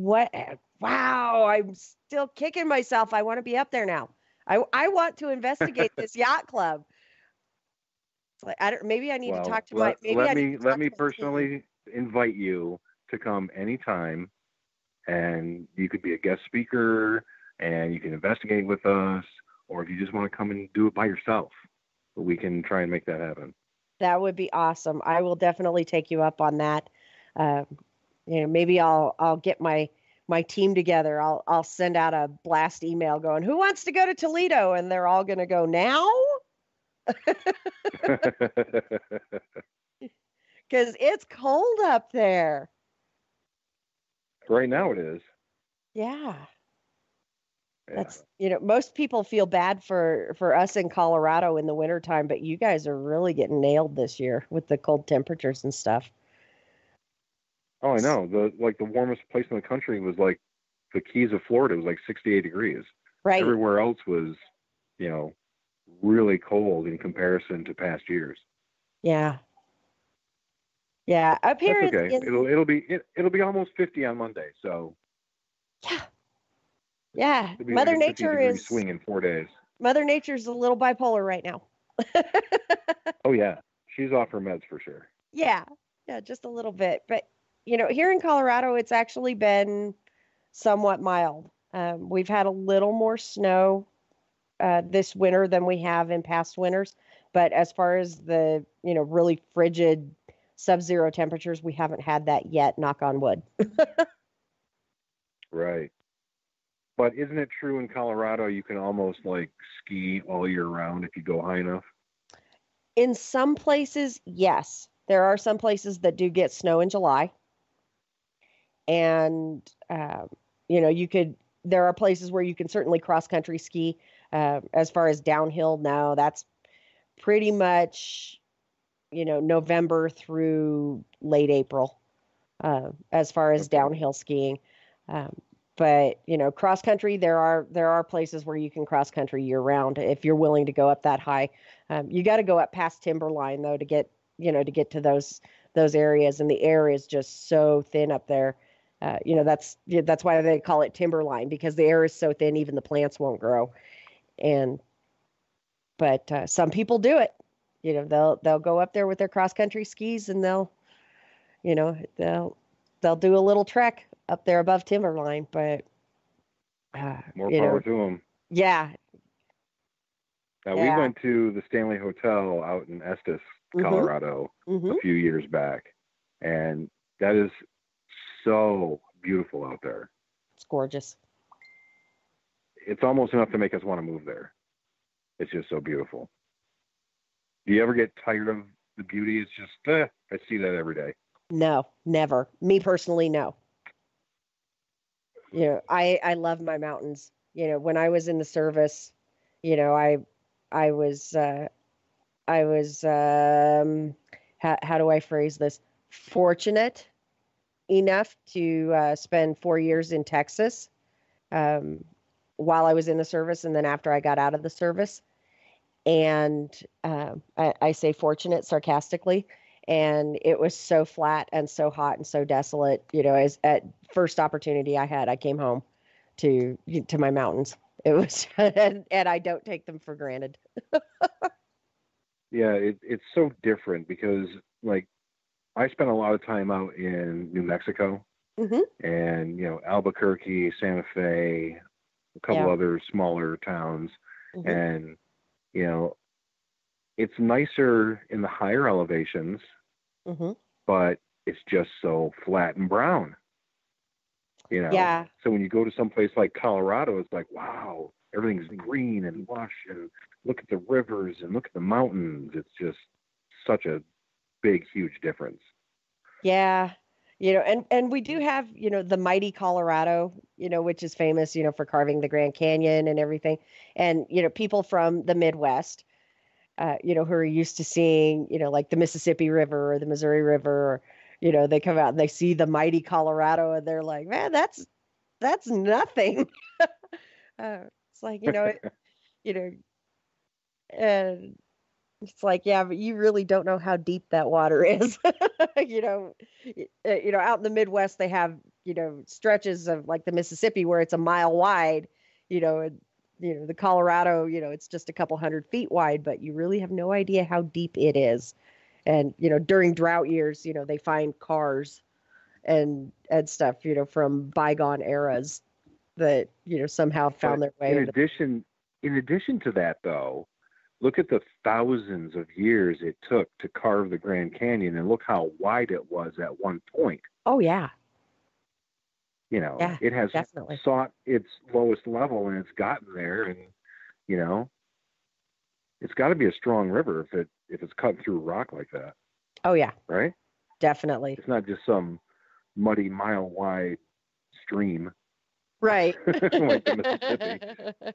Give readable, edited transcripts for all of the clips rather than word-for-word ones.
What? Wow, I'm still kicking myself. I want to be up there now. I want to investigate this yacht club. It's like, I don't, maybe I need to Well, talk to my, maybe I need to let talk me to my team. personally invite you to come anytime, and you could be a guest speaker, and you can investigate with us, or if you just want to come and do it by yourself, we can try and make that happen. That would be awesome. I will definitely take you up on that. Uh, maybe I'll get my team together. I'll send out a blast email going, "Who wants to go to Toledo?" And they're all going to go now because it's cold up there. Right now it is. Yeah. Yeah. Most people feel bad for us in Colorado in the wintertime, but you guys are really getting nailed this year with the cold temperatures and stuff. Oh, I know. The warmest place in the country was like the Keys of Florida. It was like 68 degrees. Right. Everywhere else was, you know, really cold in comparison to past years. Yeah. Yeah. Up here That's okay. in It'll be almost 50 on Monday, so yeah. Yeah. it'll be like a 50-degree swing in 4 days. Mother Nature's a little bipolar right now. Oh yeah, she's off her meds for sure. Yeah. Yeah, just a little bit. But here in Colorado it's actually been somewhat mild. We've had a little more snow this winter than we have in past winters. But as far as the, really frigid sub-zero temperatures, we haven't had that yet, knock on wood. Right. But isn't it true in Colorado you can almost like ski all year round if you go high enough? In some places, yes. There are some places that do get snow in July. And, there are places where you can certainly cross country ski. As far as downhill, no, that's pretty much, November through late April, as far as Okay. downhill skiing. Um, but cross country, there are places where you can cross country year round if you're willing to go up that high. You got to go up past timberline though to get to those areas, and the air is just so thin up there. That's why they call it timberline, because the air is so thin, even the plants won't grow. And but some people do it. They'll go up there with their cross country skis, and you know they'll do a little trek up there above timberline. But More power to them. yeah, Now, we yeah. went to the Stanley Hotel out in Estes, Mhm. Colorado, a Mhm. few years back, and that is so beautiful out there. It's gorgeous. It's almost enough to make us want to move there. It's just so beautiful. Do you ever get tired of the beauty? It's just, I see that every day. No, never. Me personally, no. I love my mountains. When I was in the service, you know, I I was I was how do I phrase this? Fortunate enough to spend 4 years in Texas um, while I was in the service, and then after I got out of the service. And I say fortunate sarcastically. And it was so flat and so hot and so desolate. As at first opportunity I had, I came home to my mountains. It was, and I don't take them for granted. Yeah, it's so different because, like, I spent a lot of time out in New Mexico Hmm. and, Albuquerque, Santa Fe, a couple Yeah. other smaller towns. Hmm. And, you know, it's nicer in the higher elevations, Hmm. but it's just so flat and brown, you know. Yeah. So when you go to some place like Colorado, it's like, wow, everything's green and lush, and look at the rivers and look at the mountains. It's just such a big, huge difference. Yeah. And we do have, the mighty Colorado, which is famous, for carving the Grand Canyon and everything. And, people from the Midwest, who are used to seeing, like the Mississippi River or the Missouri River, or, they come out and they see the mighty Colorado and they're like, man, that's nothing. It's like, you know, It's like, yeah, but you really don't know how deep that water is. Out in the Midwest, they have, stretches of like the Mississippi where it's a mile wide, and, the Colorado, it's just a couple 100 feet wide, but you really have no idea how deep it is. And, during drought years, they find cars and stuff, from bygone eras that, somehow found their way. In addition to that, though, look at the thousands of years it took to carve the Grand Canyon, and look how wide it was at one point. Oh, yeah. Yeah, it has definitely sought its lowest level, and it's gotten there, and, it's got to be a strong river if it's cut through rock like that. Oh, yeah. Right? Definitely. It's not just some muddy, mile-wide stream. Right. Like the Mississippi.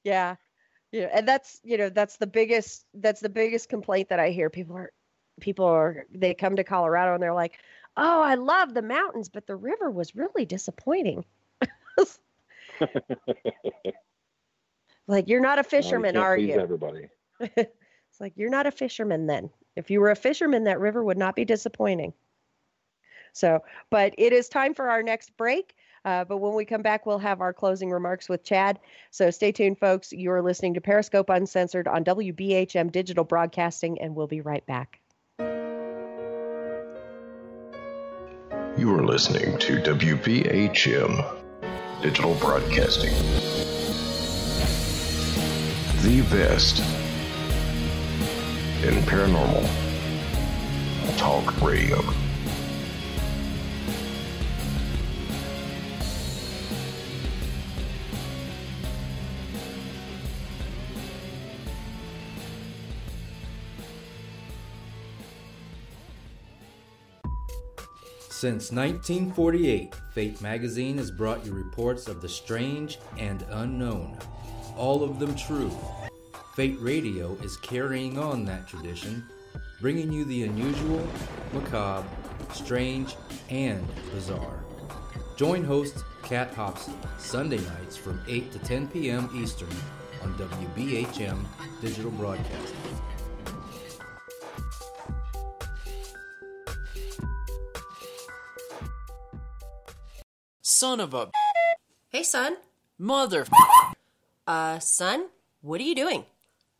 Yeah. And that's the biggest complaint that I hear. They come to Colorado and they're like, "Oh, I love the mountains, but the river was really disappointing." Like, you're not a fisherman, are you? Everybody. It's like, you're not a fisherman then. If you were a fisherman, that river would not be disappointing. So, but it is time for our next break. But when we come back, we'll have our closing remarks with Chad. So stay tuned, folks. You're listening to Periscope Uncensored on WBHM Digital Broadcasting, and we'll be right back. You are listening to WBHM Digital Broadcasting. The best in paranormal talk radio. Since 1948, Fate magazine has brought you reports of the strange and unknown, all of them true. Fate Radio is carrying on that tradition, bringing you the unusual, macabre, strange, and bizarre. Join host Kat Hobson Sunday nights from 8 to 10 p.m. Eastern on WBHM Digital Broadcasting. Son of a... Hey, son. Mother... Son? What are you doing?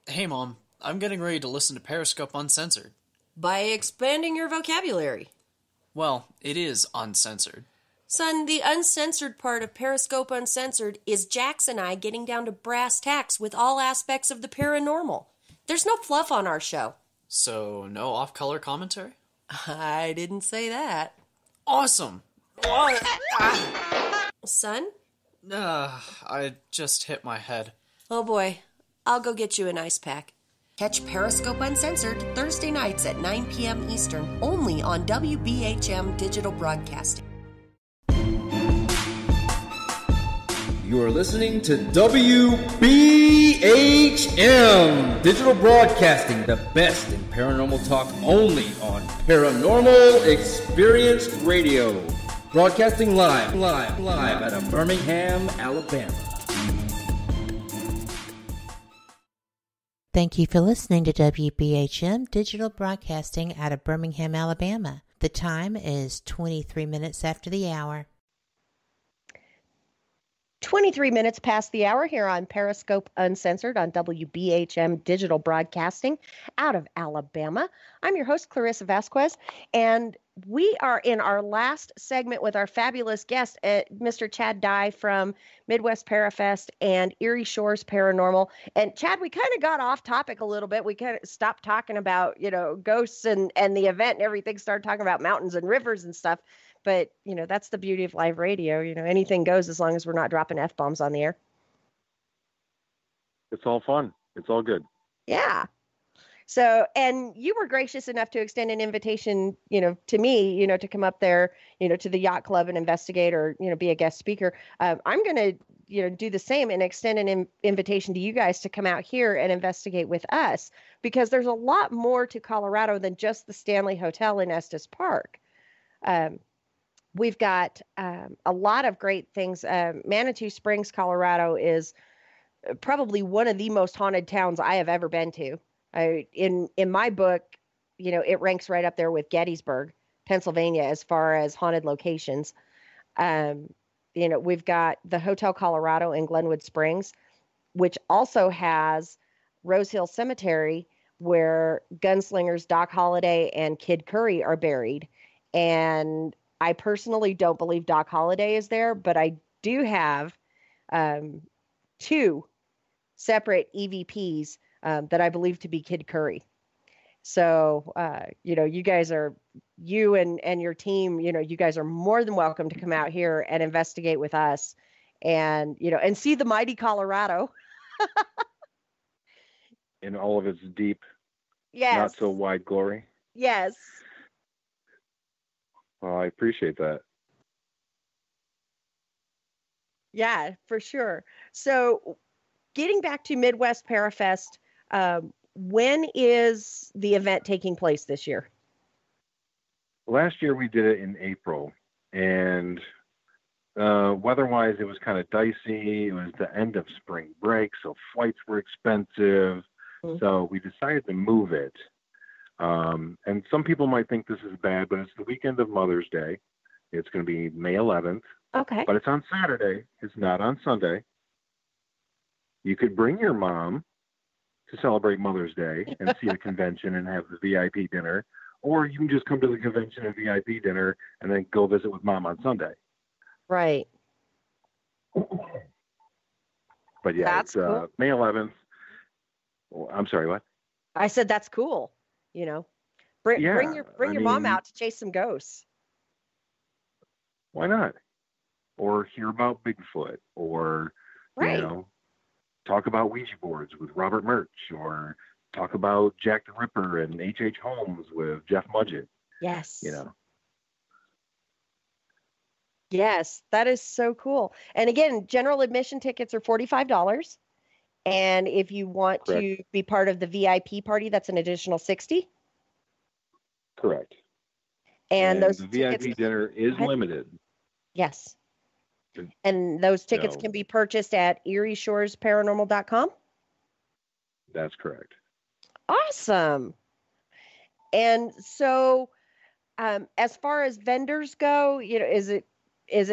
Hey, Mom. I'm getting ready to listen to Periscope Uncensored. By expanding your vocabulary. Well, it is uncensored. Son, the uncensored part of Periscope Uncensored is Jax and I getting down to brass tacks with all aspects of the paranormal. There's no fluff on our show. So, no off-color commentary? I didn't say that. Awesome! What? Son? I just hit my head. Oh boy, I'll go get you an ice pack. Catch Periscope Uncensored Thursday nights at 9 p.m. Eastern, only on WBHM Digital Broadcasting. You are listening to WBHM Digital Broadcasting, the best in paranormal talk, only on Paranormal Experienced Radio. Broadcasting live out of Birmingham, Alabama. Thank you for listening to WBHM Digital Broadcasting out of Birmingham, Alabama. The time is 23 minutes after the hour. 23 minutes past the hour here on Periscope Uncensored on WBHM Digital Broadcasting out of Alabama. I'm your host, Clarissa Vasquez, and we are in our last segment with our fabulous guest, Mr. Chad Dye from MidWest Parafest and Erie Shores Paranormal. And Chad, we kind of got off topic a little bit. We kind of stopped talking about, ghosts and the event and everything, started talking about mountains and rivers and stuff. But, that's the beauty of live radio. Anything goes as long as we're not dropping F-bombs on the air. It's all fun. It's all good. Yeah. So, and you were gracious enough to extend an invitation, to me, to come up there, to the yacht club and investigate or, be a guest speaker. I'm going to, do the same and extend an invitation to you guys to come out here and investigate with us, because there's a lot more to Colorado than just the Stanley Hotel in Estes Park. We've got a lot of great things. Manitou Springs, Colorado is probably one of the most haunted towns I have ever been to. In my book, it ranks right up there with Gettysburg, Pennsylvania, as far as haunted locations. We've got the Hotel Colorado in Glenwood Springs, which also has Rose Hill Cemetery, where gunslingers Doc Holliday and Kid Curry are buried. And I personally don't believe Doc Holliday is there, but I do have two separate EVPs that I believe to be Kid Curry. So, you and your team, you guys are more than welcome to come out here and investigate with us and see the mighty Colorado. In all of its deep, Yes. not so wide glory. Yes. Well, I appreciate that. Yeah, for sure. So getting back to MidWest Parafest, when is the event taking place this year? Last year we did it in April, and weather-wise it was kind of dicey. It was the end of spring break, so flights were expensive. Mm-hmm. So we decided to move it. And some people might think this is bad, but it's the weekend of Mother's Day. It's going to be May 11th. Okay. But it's on Saturday. It's not on Sunday. You could bring your mom to celebrate Mother's Day and see the convention and have the VIP dinner, or you can just come to the convention and VIP dinner and then go visit with Mom on Sunday. Right. But yeah, that's it's cool. May 11th. Well, I'm sorry, what? I said that's cool. Bring your mom out to chase some ghosts. Why not? Or hear about Bigfoot, or right. Talk about Ouija boards with Robert Murch, or talk about Jack the Ripper and H.H. Holmes with Jeff Mudgett. Yes. Yes, that is so cool. And again, general admission tickets are $45. And if you want Correct. to be part of the VIP party, that's an additional $60. Correct. And those the tickets, VIP dinner is limited. Yes. And those tickets can be purchased at eriesshoresparanormal.com? That's correct. Awesome. And so as far as vendors go, is it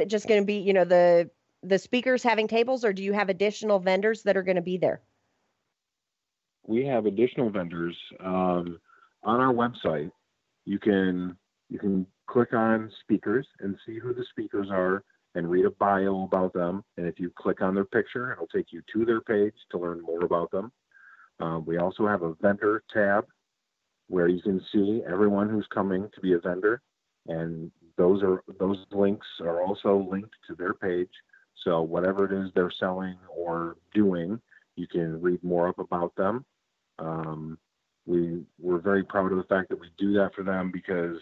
just going to be, the speakers having tables, or do you have additional vendors that are going to be there? We have additional vendors on our website. You can click on speakers and see who the speakers are and read a bio about them. And if you click on their picture, it'll take you to their page to learn more about them. We also have a vendor tab where you can see everyone who's coming to be a vendor. And those links are also linked to their page. So whatever it is they're selling or doing, you can read more up about them. We're very proud of the fact that we do that for them, because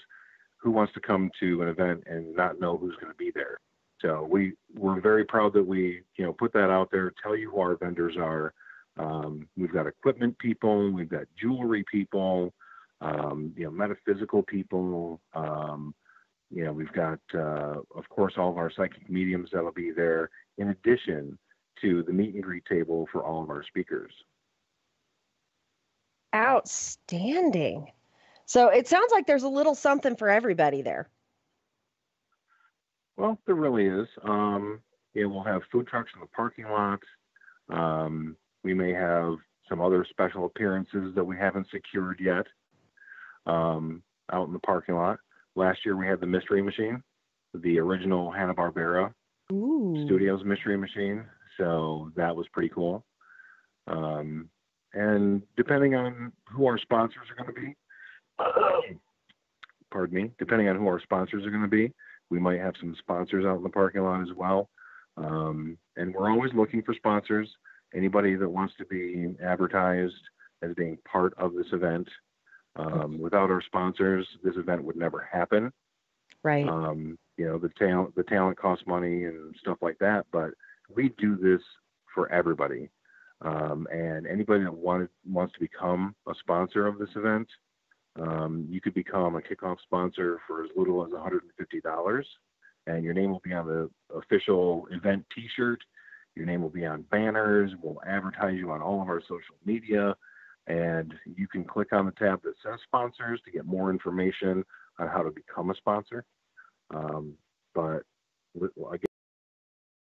who wants to come to an event and not know who's going to be there? So we're very proud that we put that out there, tell you who our vendors are. We've got equipment people, we've got jewelry people, metaphysical people. We've got, of course, all of our psychic mediums that'll be there, in addition to the meet and greet table for all of our speakers. Outstanding. So it sounds like there's a little something for everybody there. Well, there really is. We'll have food trucks in the parking lot. We may have some other special appearances that we haven't secured yet out in the parking lot. Last year we had the Mystery Machine, the original Hanna-Barbera Studios Mystery Machine. So that was pretty cool. And depending on who our sponsors are going to be, we might have some sponsors out in the parking lot as well. And we're always looking for sponsors. Anybody that wants to be advertised as being part of this event. Without our sponsors, this event would never happen. Right. The talent costs money and stuff like that, but we do this for everybody. And anybody that wants to become a sponsor of this event, you could become a kickoff sponsor for as little as $150, and your name will be on the official event T-shirt. Your name will be on banners. We'll advertise you on all of our social media. And you can click on the tab that says sponsors to get more information on how to become a sponsor. But again,